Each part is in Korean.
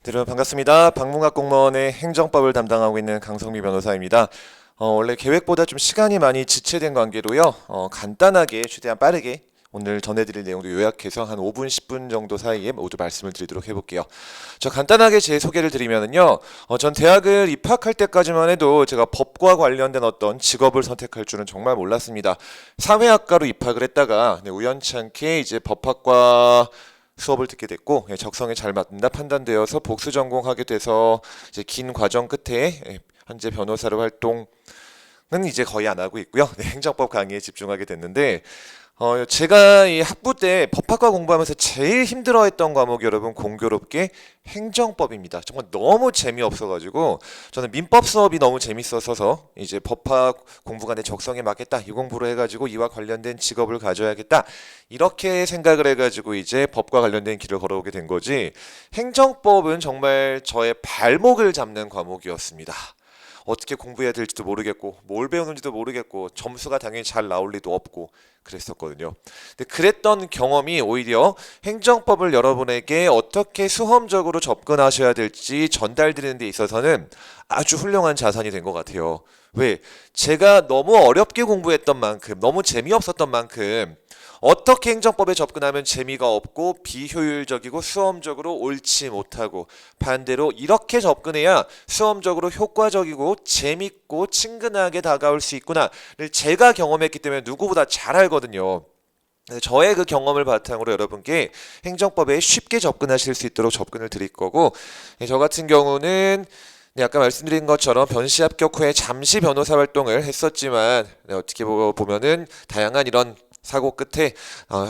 네, 여러분 반갑습니다. 방문각 공무원의 행정법을 담당하고 있는 강성미 변호사입니다. 원래 계획보다 좀 시간이 많이 지체된 관계로요. 간단하게 최대한 빠르게 오늘 전해드릴 내용도 요약해서 한 5분, 10분 정도 사이에 모두 말씀을 드리도록 해볼게요. 저 간단하게 제 소개를 드리면은요. 전 대학을 입학할 때까지만 해도 제가 법과 관련된 어떤 직업을 선택할 줄은 정말 몰랐습니다. 사회학과로 입학을 했다가 우연치 않게 이제 법학과 수업을 듣게 됐고 적성에 잘 맞는다 판단되어서 복수 전공하게 돼서 이제 긴 과정 끝에 현재 변호사로 활동은 이제 거의 안 하고 있고요. 행정법 강의에 집중하게 됐는데 제가 이 학부 때 법학과 공부하면서 제일 힘들어했던 과목이 여러분 공교롭게 행정법입니다. 정말 너무 재미없어가지고 저는 민법 수업이 너무 재밌어서 이제 법학 공부가 내 적성에 맞겠다 이 공부를 해가지고 이와 관련된 직업을 가져야겠다 이렇게 생각을 해가지고 이제 법과 관련된 길을 걸어오게 된 거지 행정법은 정말 저의 발목을 잡는 과목이었습니다. 어떻게 공부해야 될지도 모르겠고 뭘 배우는지도 모르겠고 점수가 당연히 잘 나올 리도 없고 그랬었거든요. 근데 그랬던 경험이 오히려 행정법을 여러분에게 어떻게 수험적으로 접근하셔야 될지 전달드리는 데 있어서는 아주 훌륭한 자산이 된 것 같아요. 왜? 제가 너무 어렵게 공부했던 만큼 너무 재미없었던 만큼 어떻게 행정법에 접근하면 재미가 없고 비효율적이고 수험적으로 옳지 못하고 반대로 이렇게 접근해야 수험적으로 효과적이고 재밌고 친근하게 다가올 수 있구나를 제가 경험했기 때문에 누구보다 잘 알거든요. 저의 그 경험을 바탕으로 여러분께 행정법에 쉽게 접근하실 수 있도록 접근을 드릴 거고 저 같은 경우는 아까 말씀드린 것처럼 변시 합격 후에 잠시 변호사 활동을 했었지만 어떻게 보면은 다양한 이런 사고 끝에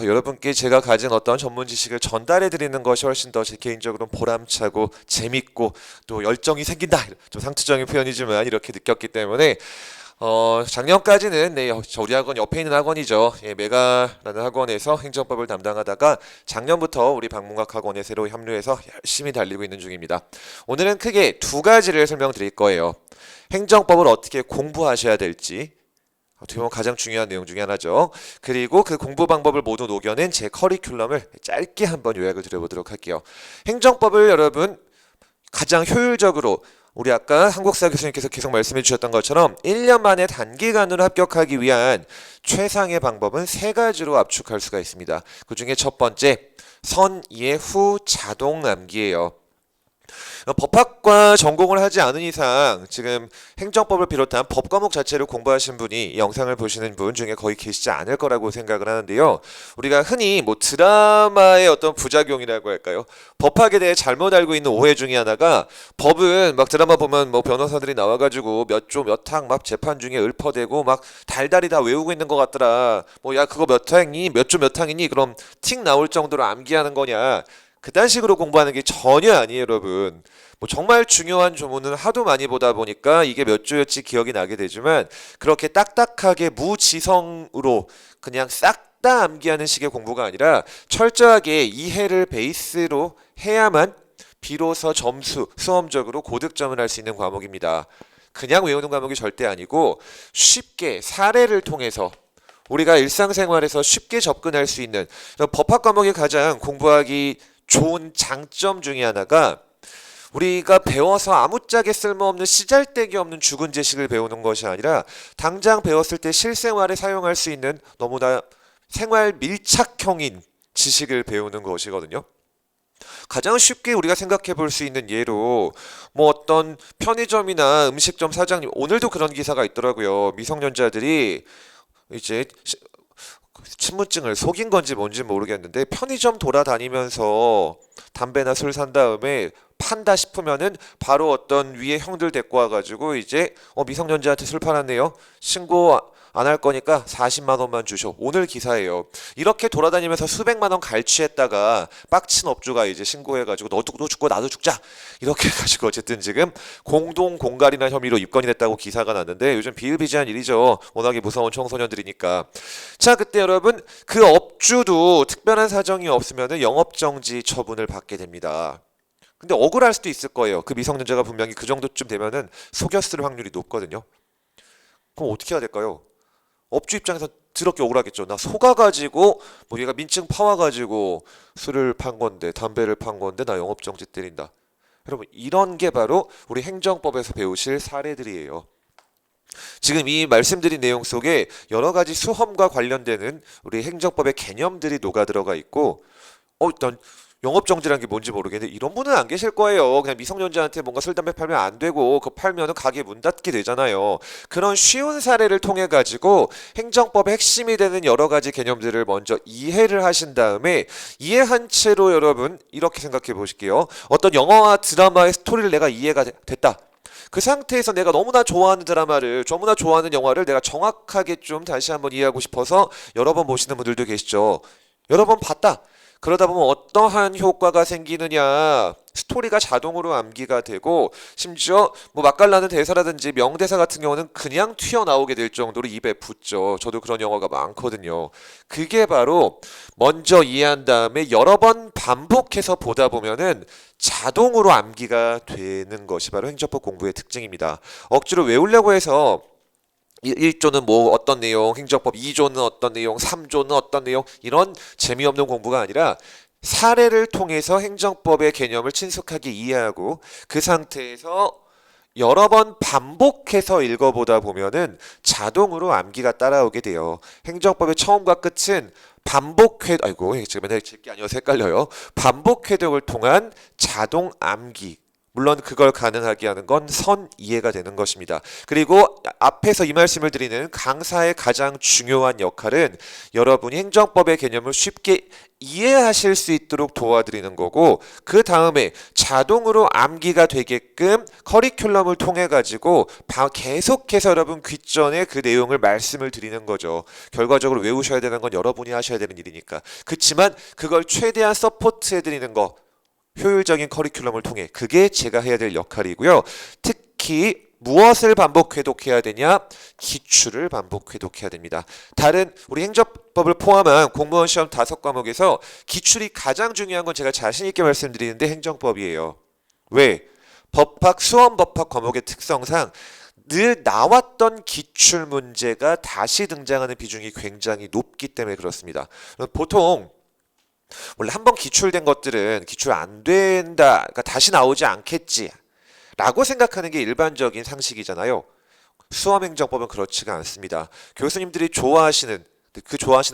여러분께 제가 가진 어떤 전문 지식을 전달해 드리는 것이 훨씬 더 제 개인적으로는 보람차고 재밌고 또 열정이 생긴다 좀 상투적인 표현이지만 이렇게 느꼈기 때문에 작년까지는 우리 학원 옆에 있는 학원이죠. 메가라는 학원에서 행정법을 담당하다가 작년부터 우리 방문각 학원에 새로 합류해서 열심히 달리고 있는 중입니다. 오늘은 크게 두 가지를 설명드릴 거예요. 행정법을 어떻게 공부하셔야 될지 어떻게 보면 가장 중요한 내용 중에 하나죠. 그리고 그 공부 방법을 모두 녹여낸 제 커리큘럼을 짧게 한번 요약을 드려보도록 할게요. 행정법을 여러분 가장 효율적으로 우리 아까 한국사 교수님께서 계속 말씀해 주셨던 것처럼 1년 만에 단기간으로 합격하기 위한 최상의 방법은 세 가지로 압축할 수가 있습니다. 그 중에 첫 번째, 선예후 자동 암기예요. 법학과 전공을 하지 않은 이상 지금 행정법을 비롯한 법 과목 자체를 공부하신 분이 이 영상을 보시는 분 중에 거의 계시지 않을 거라고 생각을 하는데요. 우리가 흔히 뭐 드라마의 어떤 부작용이라고 할까요? 법학에 대해 잘못 알고 있는 오해 중에 하나가 법은 막 드라마 보면 뭐 변호사들이 나와가지고 몇 조 몇 항 막 재판 중에 읊어대고 막 달달이 다 외우고 있는 것 같더라. 뭐 야 그거 몇 항이 몇 조 몇 항이니 그럼 틱 나올 정도로 암기하는 거냐? 그딴 식으로 공부하는 게 전혀 아니에요, 여러분. 뭐 정말 중요한 조문은 하도 많이 보다 보니까 이게 몇 조였지 기억이 나게 되지만 그렇게 딱딱하게 무지성으로 그냥 싹 다 암기하는 식의 공부가 아니라 철저하게 이해를 베이스로 해야만 비로소 점수, 수험적으로 고득점을 할 수 있는 과목입니다. 그냥 외우는 과목이 절대 아니고 쉽게 사례를 통해서 우리가 일상생활에서 쉽게 접근할 수 있는 법학 과목이 가장 공부하기 좋은 장점 중에 하나가 우리가 배워서 아무짝에 쓸모없는 씨잘데기 없는 죽은 지식을 배우는 것이 아니라 당장 배웠을 때 실생활에 사용할 수 있는 너무나 생활 밀착형인 지식을 배우는 것이거든요. 가장 쉽게 우리가 생각해 볼 수 있는 예로 뭐 어떤 편의점이나 음식점 사장님 오늘도 그런 기사가 있더라고요. 미성년자들이 이제 신분증을 속인 건지 뭔지 모르겠는데 편의점 돌아다니면서 담배나 술 산 다음에 판다 싶으면은 바로 어떤 위에 형들 데리고 와가지고 이제 미성년자한테 술 팔았네요. 신고 안 할 거니까 40만 원만 주셔. 오늘 기사예요. 이렇게 돌아다니면서 수백만 원 갈취했다가 빡친 업주가 이제 신고해가지고 너도 죽고 나도 죽자. 이렇게 해가지고 어쨌든 지금 공동 공갈이나 혐의로 입건이 됐다고 기사가 났는데 요즘 비일비재한 일이죠. 워낙에 무서운 청소년들이니까. 자, 그때 여러분 그 업주도 특별한 사정이 없으면은 영업정지 처분을 받게 됩니다. 근데 억울할 수도 있을 거예요. 그 미성년자가 분명히 그 정도쯤 되면은 속였을 확률이 높거든요. 그럼 어떻게 해야 될까요? 업주 입장에서 더럽게 억울하겠죠. 나 속아가지고 뭐 얘가 민증 파와가지고 술을 판 건데 담배를 판 건데 나 영업정지 때린다. 여러분 이런 게 바로 우리 행정법에서 배우실 사례들이에요. 지금 이 말씀드린 내용 속에 여러 가지 수험과 관련되는 우리 행정법의 개념들이 녹아 들어가 있고 일단 영업정지라는 게 뭔지 모르겠는데 이런 분은 안 계실 거예요. 그냥 미성년자한테 뭔가 술, 담배 팔면 안 되고 그거 팔면은 가게 문 닫게 되잖아요. 그런 쉬운 사례를 통해 가지고 행정법의 핵심이 되는 여러 가지 개념들을 먼저 이해를 하신 다음에 이해한 채로 여러분 이렇게 생각해 보실게요. 어떤 영화와 드라마의 스토리를 내가 이해가 됐다. 그 상태에서 내가 너무나 좋아하는 드라마를, 너무나 좋아하는 영화를 내가 정확하게 좀 다시 한번 이해하고 싶어서 여러 번 보시는 분들도 계시죠. 여러 번 봤다. 그러다 보면 어떠한 효과가 생기느냐, 스토리가 자동으로 암기가 되고 심지어 뭐 맛깔나는 대사라든지 명대사 같은 경우는 그냥 튀어나오게 될 정도로 입에 붙죠. 저도 그런 영화가 많거든요. 그게 바로 먼저 이해한 다음에 여러 번 반복해서 보다 보면은 자동으로 암기가 되는 것이 바로 행정법 공부의 특징입니다. 억지로 외우려고 해서 1조는 뭐 어떤 내용, 행정법 2조는 어떤 내용, 3조는 어떤 내용 이런 재미없는 공부가 아니라 사례를 통해서 행정법의 개념을 친숙하게 이해하고 그 상태에서 여러 번 반복해서 읽어보다 보면은 자동으로 암기가 따라오게 돼요. 행정법의 처음과 끝은 아이고 제가 맨날 제게 아니어서 헷갈려요. 반복 회독을 통한 자동 암기. 물론 그걸 가능하게 하는 건 선 이해가 되는 것입니다. 그리고 앞에서 이 말씀을 드리는 강사의 가장 중요한 역할은 여러분이 행정법의 개념을 쉽게 이해하실 수 있도록 도와드리는 거고 그 다음에 자동으로 암기가 되게끔 커리큘럼을 통해 가지고 계속해서 여러분 귀전에 그 내용을 말씀을 드리는 거죠. 결과적으로 외우셔야 되는 건 여러분이 하셔야 되는 일이니까. 그렇지만 그걸 최대한 서포트해 드리는 거 효율적인 커리큘럼을 통해 그게 제가 해야 될 역할이고요. 특히 무엇을 반복 회독해야 되냐? 기출을 반복 회독해야 됩니다. 다른 우리 행정법을 포함한 공무원 시험 5과목에서 기출이 가장 중요한 건 제가 자신 있게 말씀드리는데 행정법이에요. 왜? 수험법학 과목의 특성상 늘 나왔던 기출 문제가 다시 등장하는 비중이 굉장히 높기 때문에 그렇습니다. 보통 원래 한번 기출된 것들은 기출 안 된다, 그러니까 다시 나오지 않겠지 라고 생각하는 게 일반적인 상식이잖아요. 수험행정법은 그렇지가 않습니다. 교수님들이 좋아하시는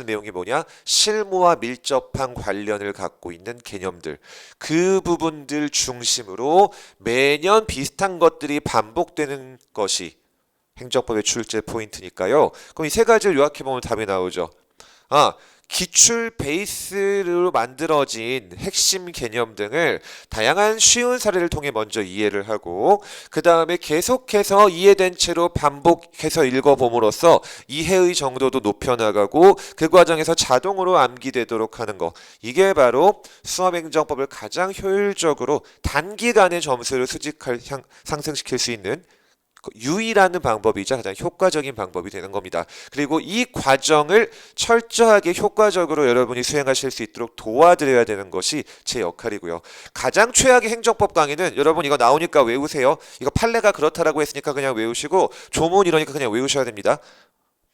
내용이 뭐냐? 실무와 밀접한 관련을 갖고 있는 개념들. 그 부분들 중심으로 매년 비슷한 것들이 반복되는 것이 행정법의 출제 포인트니까요. 그럼 이 세 가지를 요약해보면 답이 나오죠. 기출 베이스로 만들어진 핵심 개념 등을 다양한 쉬운 사례를 통해 먼저 이해를 하고 그 다음에 계속해서 이해된 채로 반복해서 읽어봄으로써 이해의 정도도 높여나가고 그 과정에서 자동으로 암기되도록 하는 거 이게 바로 수험행정법을 가장 효율적으로 단기간에 점수를 상승시킬 수 있는 유일한 방법이자 가장 효과적인 방법이 되는 겁니다. 그리고 이 과정을 철저하게 효과적으로 여러분이 수행하실 수 있도록 도와드려야 되는 것이 제 역할이고요. 가장 최악의 행정법 강의는 여러분 이거 나오니까 외우세요. 이거 판례가 그렇다라고 했으니까 그냥 외우시고 조문 이러니까 그냥 외우셔야 됩니다.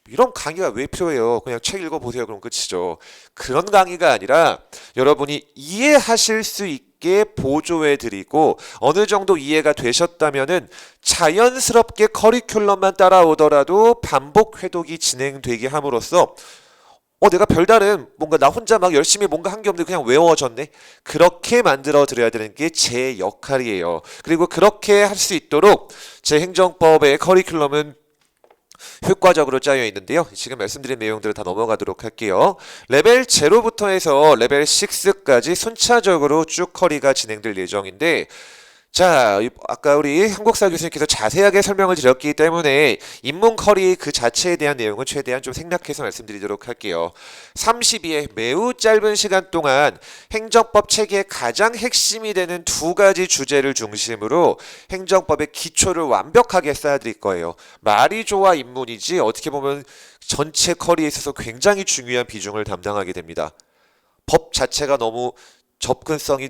이런 강의가 왜 필요해요? 그냥 책 읽어보세요. 그럼 끝이죠. 그런 강의가 아니라 여러분이 이해하실 수 있게 보조해드리고 어느 정도 이해가 되셨다면은 자연스럽게 커리큘럼만 따라오더라도 반복 회독이 진행되게 함으로써 내가 별다른 뭔가 나 혼자 막 열심히 뭔가 한 게 없는데 그냥 외워졌네. 그렇게 만들어 드려야 되는 게 제 역할이에요. 그리고 그렇게 할 수 있도록 제 행정법의 커리큘럼은 효과적으로 짜여 있는데요. 지금 말씀드린 내용들을 다 넘어가도록 할게요. 레벨 0부터 해서 레벨 6까지 순차적으로 쭉 커리가 진행될 예정인데 자, 아까 우리 한국사 교수님께서 자세하게 설명을 드렸기 때문에 인문 커리 그 자체에 대한 내용은 최대한 좀 생략해서 말씀드리도록 할게요. 32회 매우 짧은 시간 동안 행정법 체계의 가장 핵심이 되는 두 가지 주제를 중심으로 행정법의 기초를 완벽하게 쌓아드릴 거예요. 말이 좋아 인문이지 어떻게 보면 전체 커리에 있어서 굉장히 중요한 비중을 담당하게 됩니다. 법 자체가 너무 접근성이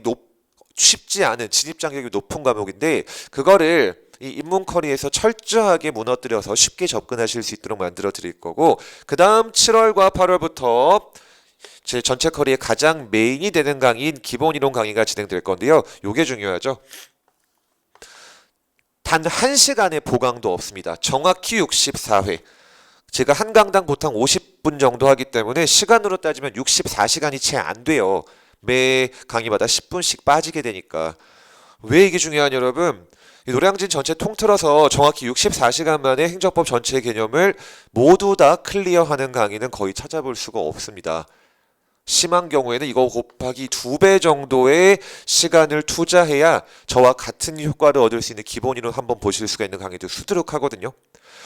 쉽지 않은 진입 장벽이 높은 과목인데 그거를 이 인문 커리에서 철저하게 무너뜨려서 쉽게 접근하실 수 있도록 만들어 드릴 거고 그 다음 7월과 8월부터 제 전체 커리의 가장 메인이 되는 강의인 기본 이론 강의가 진행될 건데요. 요게 중요하죠. 단 1시간의 보강도 없습니다. 정확히 64회. 제가 한 강당 보통 50분 정도 하기 때문에 시간으로 따지면 64시간이 채 안 돼요. 매 강의마다 10분씩 빠지게 되니까. 왜 이게 중요하냐 여러분? 이 노량진 전체 통틀어서 정확히 64시간 만에 행정법 전체 개념을 모두 다 클리어하는 강의는 거의 찾아볼 수가 없습니다. 심한 경우에는 이거 곱하기 2배 정도의 시간을 투자해야 저와 같은 효과를 얻을 수 있는 기본 이론 한번 보실 수가 있는 강의도 수두룩하거든요.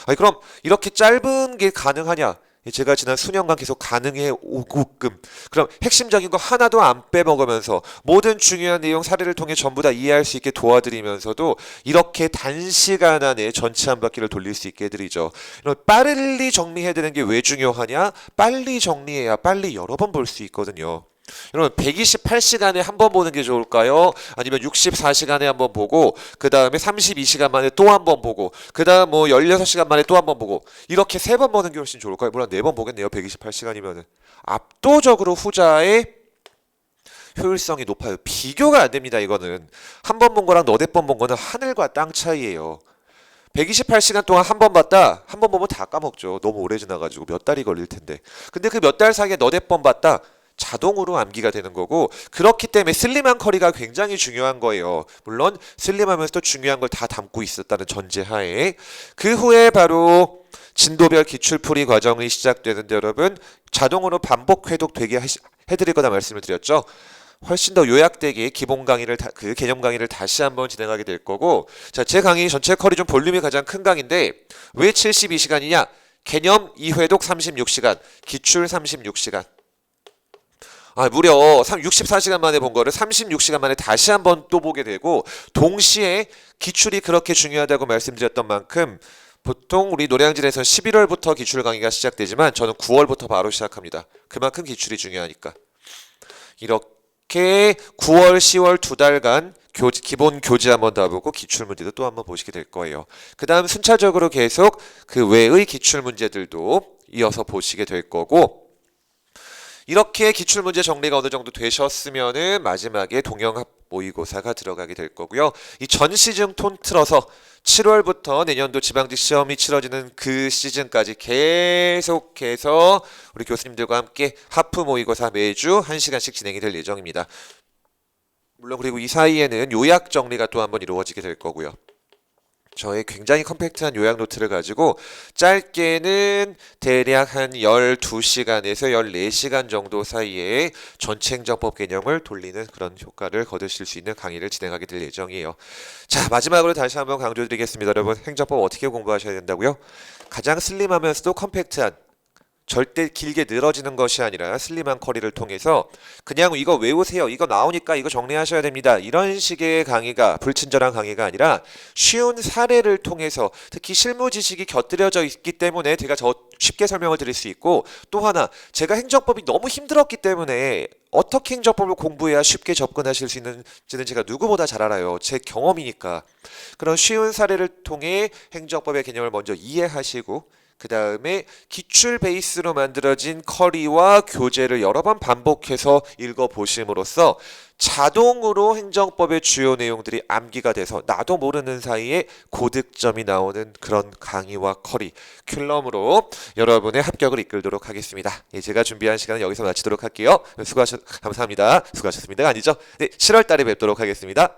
아니 그럼 이렇게 짧은 게 가능하냐? 제가 지난 수년간 계속 가능해 오고끔 그럼 핵심적인 거 하나도 안 빼먹으면서 모든 중요한 내용 사례를 통해 전부 다 이해할 수 있게 도와드리면서도 이렇게 단시간 안에 전체 한 바퀴를 돌릴 수 있게 해드리죠. 빨리 정리해드리는 게 왜 중요하냐? 빨리 정리해야 빨리 여러 번 볼 수 있거든요. 여러분 128시간에 한 번 보는 게 좋을까요? 아니면 64시간에 한 번 보고 그 다음에 32시간 만에 또 한 번 보고 그 다음 뭐 16시간 만에 또 한 번 보고 이렇게 3번 보는 게 훨씬 좋을까요? 물론 4번 보겠네요. 128시간이면은 압도적으로 후자의 효율성이 높아요. 비교가 안 됩니다. 이거는 한 번 본 거랑 너댓 번 본 거는 하늘과 땅 차이예요. 128시간 동안 한 번 봤다. 한 번 보면 다 까먹죠. 너무 오래 지나가지고 몇 달이 걸릴 텐데. 근데 그 몇 달 사이에 너댓 번 봤다. 자동으로 암기가 되는 거고 그렇기 때문에 슬림한 커리가 굉장히 중요한 거예요. 물론 슬림하면서도 중요한 걸 다 담고 있었다는 전제하에 그 후에 바로 진도별 기출풀이 과정이 시작되는데 여러분 자동으로 반복 회독 되게 해드릴 거다 말씀을 드렸죠. 훨씬 더 요약되게 기본 강의를 그 개념 강의를 다시 한번 진행하게 될 거고 자, 제 강의 전체 커리 좀 볼륨이 가장 큰 강의인데 왜 72시간이냐? 개념 2회독 36시간, 기출 36시간. 무려 64시간 만에 본 거를 36시간 만에 다시 한번 또 보게 되고 동시에 기출이 그렇게 중요하다고 말씀드렸던 만큼 보통 우리 노량진에서 11월부터 기출 강의가 시작되지만 저는 9월부터 바로 시작합니다. 그만큼 기출이 중요하니까. 이렇게 9월, 10월 2달간 기본 교재 한번 더 보고 기출 문제도 또 한번 보시게 될 거예요. 그 다음 순차적으로 계속 그 외의 기출 문제들도 이어서 보시게 될 거고 이렇게 기출문제 정리가 어느 정도 되셨으면은 마지막에 동영합 모의고사가 들어가게 될 거고요. 이 전 시즌 통틀어서 7월부터 내년도 지방직 시험이 치러지는 그 시즌까지 계속해서 우리 교수님들과 함께 하프 모의고사 매주 1시간씩 진행이 될 예정입니다. 물론 그리고 이 사이에는 요약 정리가 또 한번 이루어지게 될 거고요. 저의 굉장히 컴팩트한 요약 노트를 가지고 짧게는 대략 한 12시간에서 14시간 정도 사이에 전체 행정법 개념을 돌리는 그런 효과를 거두실 수 있는 강의를 진행하게 될 예정이에요. 자, 마지막으로 다시 한번 강조드리겠습니다. 여러분, 행정법 어떻게 공부하셔야 된다고요? 가장 슬림하면서도 컴팩트한 절대 길게 늘어지는 것이 아니라 슬림한 커리를 통해서 그냥 이거 외우세요. 이거 나오니까 이거 정리하셔야 됩니다. 이런 식의 강의가 불친절한 강의가 아니라 쉬운 사례를 통해서 특히 실무 지식이 곁들여져 있기 때문에 제가 쉽게 설명을 드릴 수 있고 또 하나 제가 행정법이 너무 힘들었기 때문에 어떻게 행정법을 공부해야 쉽게 접근하실 수 있는지는 제가 누구보다 잘 알아요. 제 경험이니까. 그런 쉬운 사례를 통해 행정법의 개념을 먼저 이해하시고 그 다음에 기출 베이스로 만들어진 커리와 교재를 여러 번 반복해서 읽어보심으로써 자동으로 행정법의 주요 내용들이 암기가 돼서 나도 모르는 사이에 고득점이 나오는 그런 강의와 커리, 큘럼으로 여러분의 합격을 이끌도록 하겠습니다. 제가 준비한 시간은 여기서 마치도록 할게요. 감사합니다. 수고하셨습니다가 아니죠? 네, 7월 달에 뵙도록 하겠습니다.